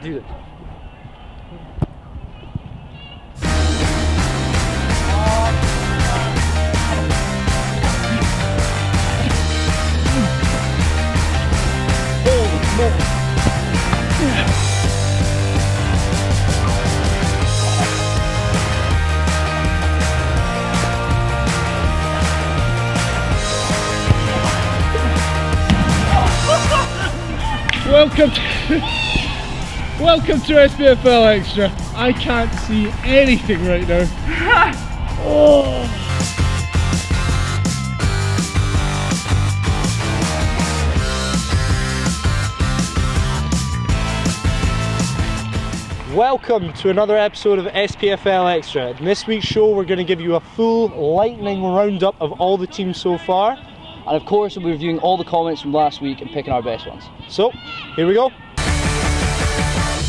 do it. Welcome to SPFL Extra. I can't see anything right now. Oh. Welcome to another episode of SPFL Extra. In this week's show we're going to give you a full lightning roundup of all the teams so far. And of course we'll be reviewing all the comments from last week and picking our best ones. So, here we go.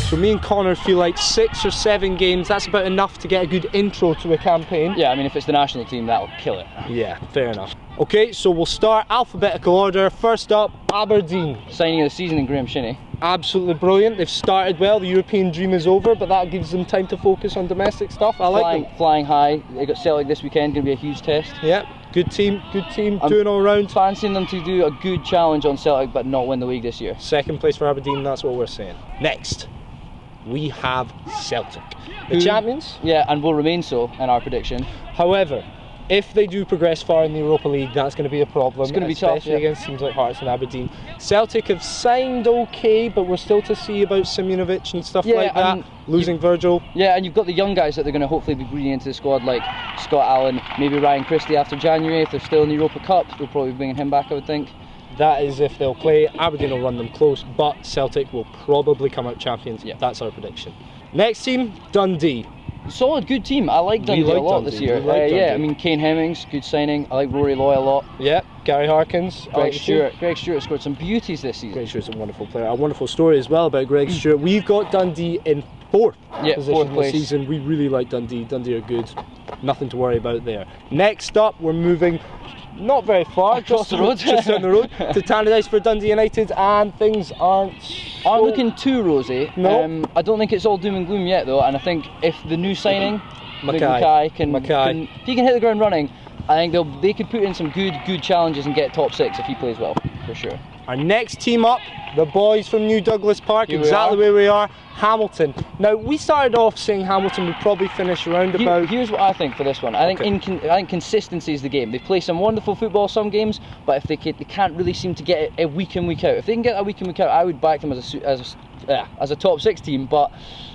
So me and Conor feel like 6 or 7 games, that's about enough to get a good intro to a campaign. Yeah, I mean if it's the national team that'll kill it. Yeah, fair enough. Okay, so we'll start alphabetical order. First up, Aberdeen. Signing of the season in Graeme Shinnie. Absolutely brilliant. They've started well. The European dream is over, but that gives them time to focus on domestic stuff. I like them. Flying high. They got Celtic this weekend, going to be a huge test. Yeah, good team, doing all round. Fancying them to do a good challenge on Celtic, but not win the league this year. Second place for Aberdeen, that's what we're saying. Next, we have Celtic, the champions. Yeah, and will remain so in our prediction. However, if they do progress far in the Europa League, that's going to be a problem. It's going to be tough, especially against teams like Hearts and Aberdeen. Celtic have signed okay, but we're still to see about Simunovic and stuff like that. Losing Virgil. Yeah, and you've got the young guys that they're going to hopefully be bringing into the squad, like Scott Allen, maybe Ryan Christie after January. If they're still in the Europa Cup, they'll probably be bringing him back, I would think. That is if they'll play. Aberdeen will run them close, but Celtic will probably come out champions. Yeah. That's our prediction. Next team, Dundee. Solid, good team. I like Dundee a lot this year. Yeah, I mean Kane Hemmings, good signing. I like Rory Loy a lot. Yeah, Gary Harkins. Greg Stewart. Greg Stewart scored some beauties this season. Greg Stewart's a wonderful player. A wonderful story as well about Greg Stewart. We've got Dundee in 4th position this season. We really like Dundee. Dundee are good. Nothing to worry about there. Next up, we're moving not very far, across the road, just down the road to Tannadice for Dundee United, and things aren't looking too rosy. No. I don't think it's all doom and gloom yet though, and I think if the new signing McKay can if he can hit the ground running, I think they could put in some good challenges and get top 6 if he plays well, for sure. Our next team up, the boys from New Douglas Park, exactly where we are, Hamilton. Now, we started off saying Hamilton would probably finish around about... Here's what I think for this one. I think consistency is the game. They play some wonderful football some games, but if they can't really seem to get it week in, week out. If they can get a week in, week out, I would back them as a top 6 team, but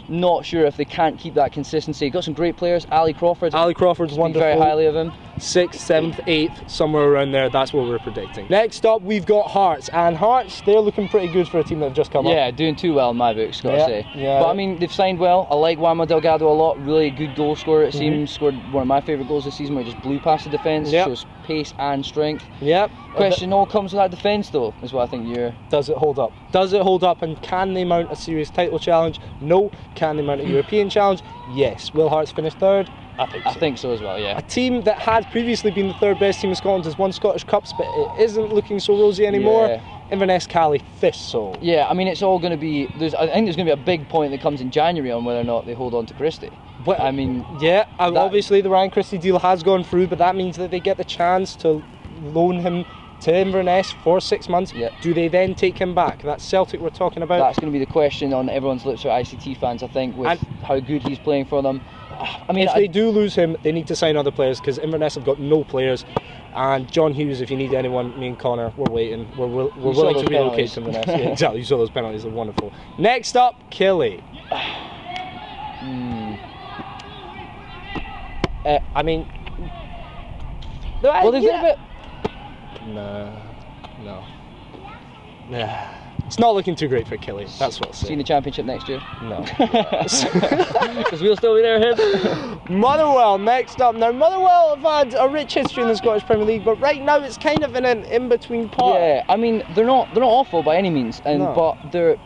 not sure if they can't keep that consistency. Got some great players. Ali Crawford's wonderful. Very highly of him. 6th, 7th, 8th, somewhere around there. That's what we're predicting. Next up, we've got Hearts, and Hearts, they're looking pretty good for a team that have just come up. Yeah, doing too well in my books, gotta say. Yeah. But I mean, they've signed well. I like Wama Delgado a lot. Really good goal scorer, it seems. Scored one of my favourite goals this season where he just blew past the defence. Shows pace and strength. Yep. Question all comes with that defence though, is what I think you're... Does it hold up? Does it hold up, and can they mount a serious title challenge? No. Can they mount a European challenge? Yes. Will Hearts finish 3rd? I think so as well, yeah. A team that had previously been the 3rd best team in Scotland has won Scottish Cups, but it isn't looking so rosy anymore. Yeah. Inverness Cali, 5th so. Yeah, I mean it's all going to be... I think there's going to be a big point that comes in January on whether or not they hold on to Christie. Well, I mean... Yeah, obviously the Ryan Christie deal has gone through, but that means that they get the chance to loan him to Inverness for 6 months. Yep. Do they then take him back? That's Celtic we're talking about. That's going to be the question on everyone's lips for ICT fans, I think, with how good he's playing for them. I mean, if they do lose him, they need to sign other players because Inverness have got no players. And John Hughes, if you need anyone, me and Conor, we're waiting. We're willing to relocate to Inverness. Yeah, exactly, you saw those penalties, they're wonderful. Next up, Killie. I mean... Well, they've been a bit... No. Yeah. It's not looking too great for Killie, that's what I'll say. See you in the Championship next year? No. Because we'll still be there ahead. Motherwell, next up. Now, Motherwell have had a rich history in the Scottish Premier League, but right now it's kind of in an in-between part. Yeah, I mean, they're not awful by any means, but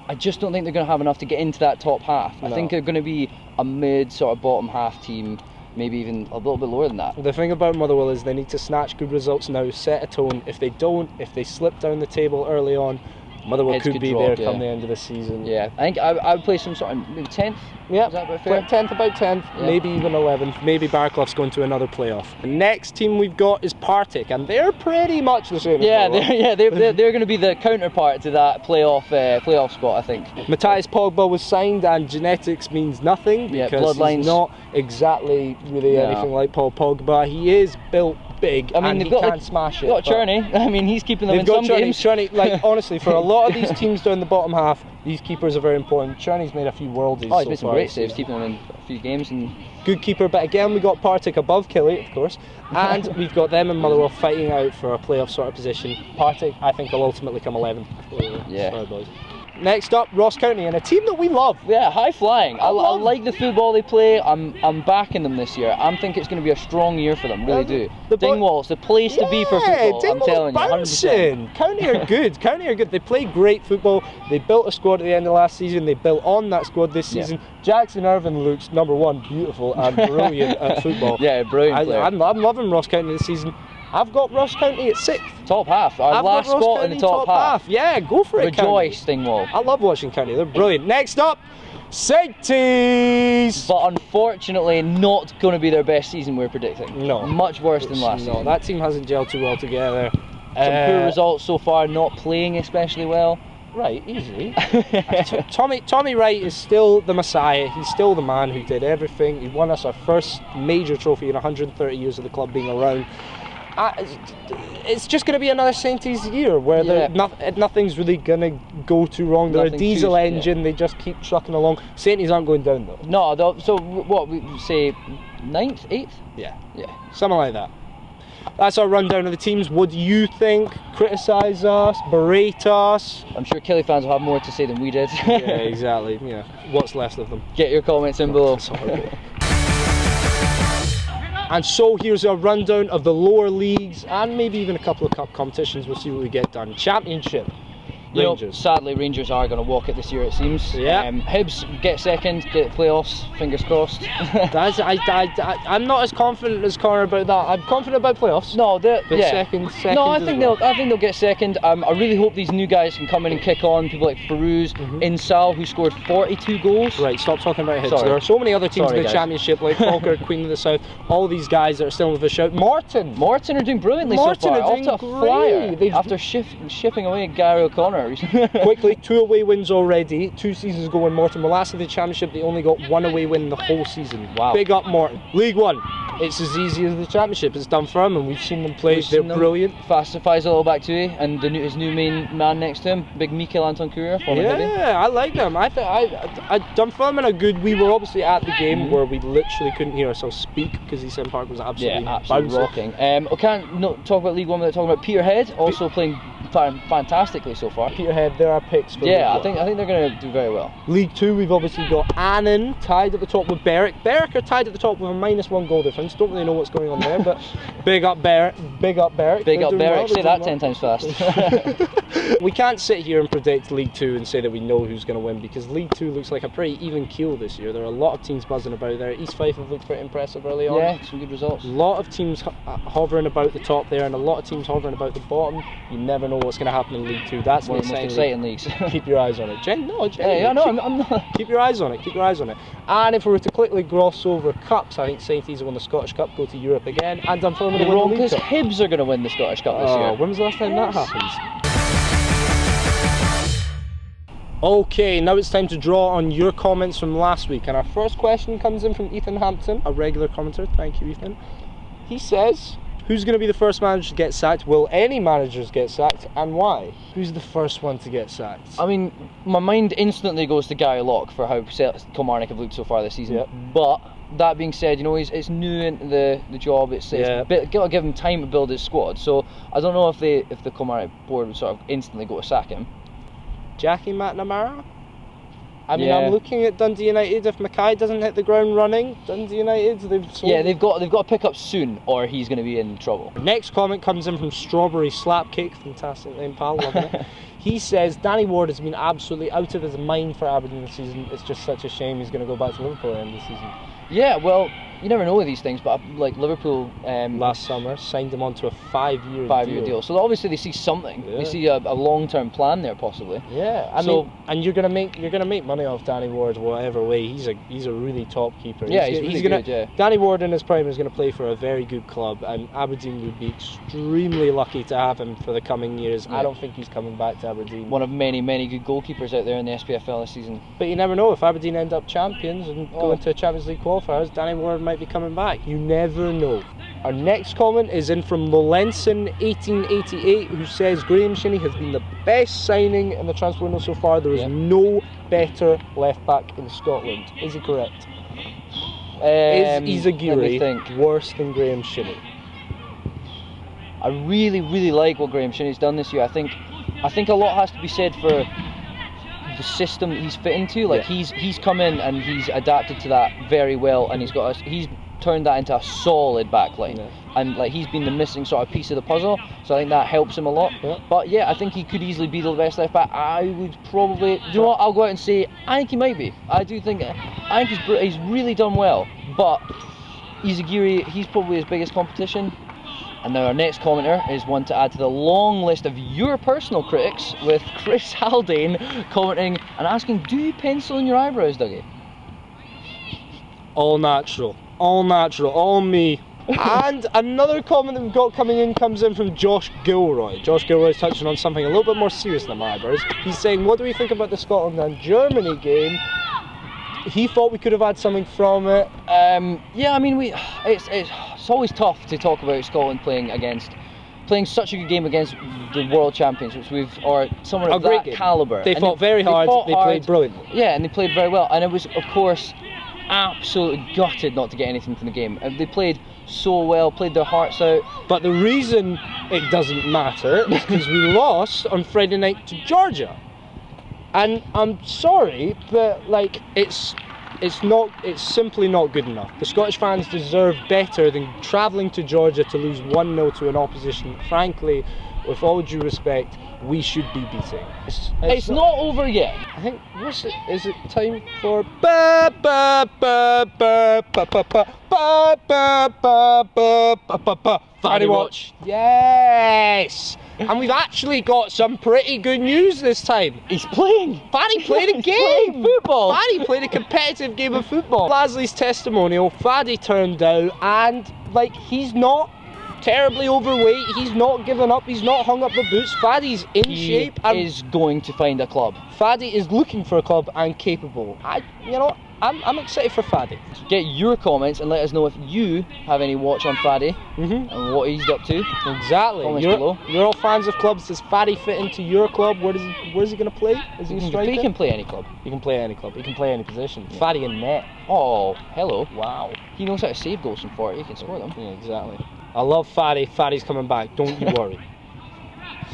I just don't think they're going to have enough to get into that top half. I think they're going to be a mid, sort of bottom half team, maybe even a little bit lower than that. The thing about Motherwell is they need to snatch good results now, set a tone. If they don't, if they slip down the table early on, Motherwell heads could be drop, there come the end of the season. Yeah, I think I would play some sort of maybe 10th. Yeah, is that about fair? 10th, about 10th, maybe even 11th. Maybe Barclough's going to another playoff. The next team we've got is Partick, and they're pretty much the same. Yeah, they're going to be the counterpart to that playoff spot, I think. Matthias Pogba was signed, and genetics means nothing because he's not exactly really anything like Paul Pogba. He is built big. I mean, and they've got smash it. They've got Cherney. I mean, he's keeping them in some games. Cherney, like honestly, for a lot of these teams down the bottom half, these keepers are very important. Cherney's made a few worldies. Oh, he's made some great saves, keeping them in a few games. And good keeper, but again, we got Partick above Killy, of course, and we've got them and Motherwell fighting out for a playoff sort of position. Partick, I think, will ultimately come 11th. Yeah. Sorry, boys. Next up, Ross County, and a team that we love. Yeah, high flying. I like the football they play. I'm backing them this year. I think it's going to be a strong year for them. Really do. Dingwall's the place to be for football. I'm telling you, 100%. County are good. County are good. They play great football. They built a squad at the end of last season. They built on that squad this season. Jackson Irvine looks #1 beautiful and brilliant at football. Yeah, brilliant player. I'm loving Ross County this season. I've got Ross County at 6th. Top half. Our last spot in the top half. Yeah, go for it. Rejoice, Dingwall. I love watching County. They're brilliant. Next up, Sainties. But unfortunately, not going to be their best season we're predicting. No. Much worse than last season. That team hasn't gelled too well together. Some poor results so far, not playing especially well. Right, easily. Tommy Wright is still the Messiah. He's still the man who did everything. He won us our first major trophy in 130 years of the club being around. It's just going to be another Sainties year where nothing's really going to go too wrong. They're a diesel engine, they just keep trucking along. Sainties aren't going down though. No, so what, we say 9th, 8th? Yeah, something like that. That's our rundown of the teams. What do you think? Criticise us, berate us. I'm sure Kelly fans will have more to say than we did. Yeah, exactly. Yeah, what's left of them. Get your comments in below. And so here's our rundown of the lower leagues and maybe even a couple of cup competitions. We'll see what we get done. Championship. Rangers. Sadly, Rangers are going to walk it this year, it seems. Yeah. Hibs get second, get the playoffs. Fingers crossed. I'm not as confident as Conor about that. I'm confident about playoffs. No, second. No, I think they'll get second. I really hope these new guys can come in and kick on. People like Farouz, Insal, who scored 42 goals. Right, stop talking about Hibs. There are so many other teams in the Championship, like Falkirk, Queen of the South. All these guys that are still with a shout. Morton are doing brilliantly so far. Morton are doing great. After shipping away Gary O'Connor. Quickly, 2 away wins already. 2 seasons ago when Morton were last in the Championship, they only got 1 away win the whole season. Wow. Big up Morton. League 1. It's as easy as the Championship. It's done for them, and we've seen them play. They're brilliant. Fastifies a little back to you, and his new main man next to him, big Mikel Anton Courier. I like them. I Dunfermline are good. We were obviously at the game where we literally couldn't hear ourselves speak because East End Park was absolutely rocking. I can't not talk about League 1 without talking about Peterhead, also playing fantastically so far. Peterhead, there are picks for I think they're going to do very well. League 2, we've obviously got Annan tied at the top with Berwick. Berwick are tied at the top with a -1 goal difference. Don't really know what's going on there, but big up Berwick. Big up Berwick. Say that 10 times fast. We can't sit here and predict League 2 and say that we know who's going to win, because League 2 looks like a pretty even keel this year. There are a lot of teams buzzing about there. East Fife have looked pretty impressive early on. Yeah, some good results. A lot of teams hovering about the top there, and a lot of teams hovering about the bottom. You never know what's going to happen in League 2. That's one of the most exciting leagues. Keep your eyes on it. Jen, I'm not. Keep your eyes on it. Keep your eyes on it. And if we were to quickly gloss over cups, I think Sainties have won the Scottish Cup, go to Europe again, and Dunfermline will win the League Cup. Hibs are going to win the Scottish Cup this year. When was the last time that happens? Okay, now it's time to draw on your comments from last week, and our first question comes in from Ethan Hampton, a regular commenter. Thank you, Ethan. He says, who's going to be the first manager to get sacked? Will any managers get sacked, and why? Who's the first one to get sacked? I mean, my mind instantly goes to Gary Locke for how Kilmarnock have looked so far this season. Yep. But that being said, it's new into the job. It's got to give him time to build his squad. So I don't know if the Kilmarnock board would sort of instantly go to sack him. Jackie McNamara? I mean, I'm looking at Dundee United. If McKay doesn't hit the ground running, Dundee United, they've got to pick up soon, or he's going to be in trouble. Next comment comes in from Strawberry Slapcake. Fantastic name, pal. Loving it. He says Danny Ward has been absolutely out of his mind for Aberdeen this season. It's just such a shame he's going to go back to Liverpool at the end of the season. Yeah, well, you never know with these things, but like Liverpool last summer signed him onto a 5-year deal. So obviously they see something. They see a long-term plan there, possibly. Yeah, I mean, and you're gonna make money off Danny Ward whatever way. He's a really top keeper. Yeah, he's really good. Yeah. Danny Ward in his prime is going to play for a very good club, and Aberdeen would be extremely lucky to have him for the coming years. Yeah. I don't think he's coming back to Aberdeen. One of many good goalkeepers out there in the SPFL this season. But you never know, if Aberdeen end up champions and go into Champions League qualifiers, Danny Ward might be coming back. You never know. Our next comment is in from Lolenson 1888, who says Graeme Shinnie has been the best signing in the transfer window so far. There is no better left back in Scotland. Is he correct? Is Izagiri worse than Graeme Shinnie? I really like what Graeme Shinnie's done this year. I think a lot has to be said for the system that he's fit into. Like he's come in and he's adapted to that very well, and he's turned that into a solid backline. Yeah. And like he's been the missing sort of piece of the puzzle, so I think that helps him a lot. Yeah. But yeah, I think he could easily be the best left back. I would probably, do you know what? I'll go out and say I think he might be. I think he's really done well. But Izagiri, he's probably his biggest competition. And now our next commenter is one to add to the long list of your personal critics, with Chris Haldane commenting and asking, do you pencil in your eyebrows, Dougie? All natural, all me. And another comment that we've got comes in from Josh Gilroy. Josh Gilroy's touching on something a little bit more serious than my eyebrows. He's saying, what do we think about the Scotland and Germany game? He thought we could have had something from it. Yeah, I mean, it's always tough to talk about Scotland playing such a good game against the world champions, or someone of that calibre. They fought very hard. They played brilliantly. Yeah, and they played very well. And it was, of course, absolutely gutted not to get anything from the game. They played so well, played their hearts out. But the reason it doesn't matter is because we lost on Friday night to Georgia. And I'm sorry, but like it's simply not good enough. The Scottish fans deserve better than travelling to Georgia to lose 1-0 to an opposition that, frankly, with all due respect, we should be beating. It's not over yet. I think, is it time for ba ba ba ba ba ba ba ba ba ba ba ba ba Faddy Watch? Yes! And we've actually got some pretty good news this time. He's playing. Faddy played a game. Playing football. Faddy played a competitive game of football. Lasley's testimonial, Faddy turned out, and like, he's not terribly overweight, he's not given up, he's not hung up the boots. Faddy's in shape. He is going to find a club. Faddy is looking for a club and capable. I'm excited for Faddy. Get your comments and let us know if you have any watch on Faddy and what he's up to. Exactly. Comments below. You're all fans of clubs. Does Faddy fit into your club? Where's he going to play? Is he a striker? He can play any club. He can play any club. He can play any position. Yeah. Faddy in net. Oh, hello. Wow. He knows how to save goals from 40. He can score them. Yeah, exactly. I love Faddy. Faddy's coming back. Don't you worry.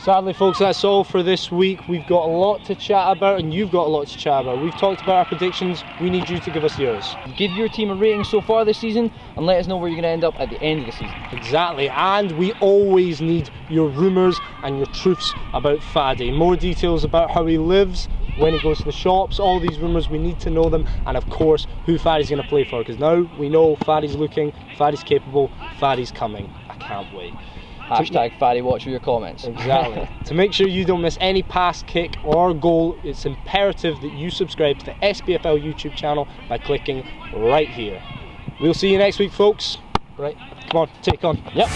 Sadly, folks, that's all for this week. We've got a lot to chat about, and you've got a lot to chat about. We've talked about our predictions. We need you to give us yours. Give your team a rating so far this season, and let us know where you're going to end up at the end of the season. Exactly, and we always need your rumours and your truths about Faddy. More details about how he lives, when he goes to the shops, all these rumours, we need to know them, and of course, who Faddy's going to play for, because now we know Faddy's looking, Faddy's capable, Faddy's coming. I can't wait. Hashtag Faddy Watch for your comments. Exactly. To make sure you don't miss any pass, kick or goal, it's imperative that you subscribe to the SPFL YouTube channel by clicking right here. We'll see you next week, folks. Right, come on, take on. Yep.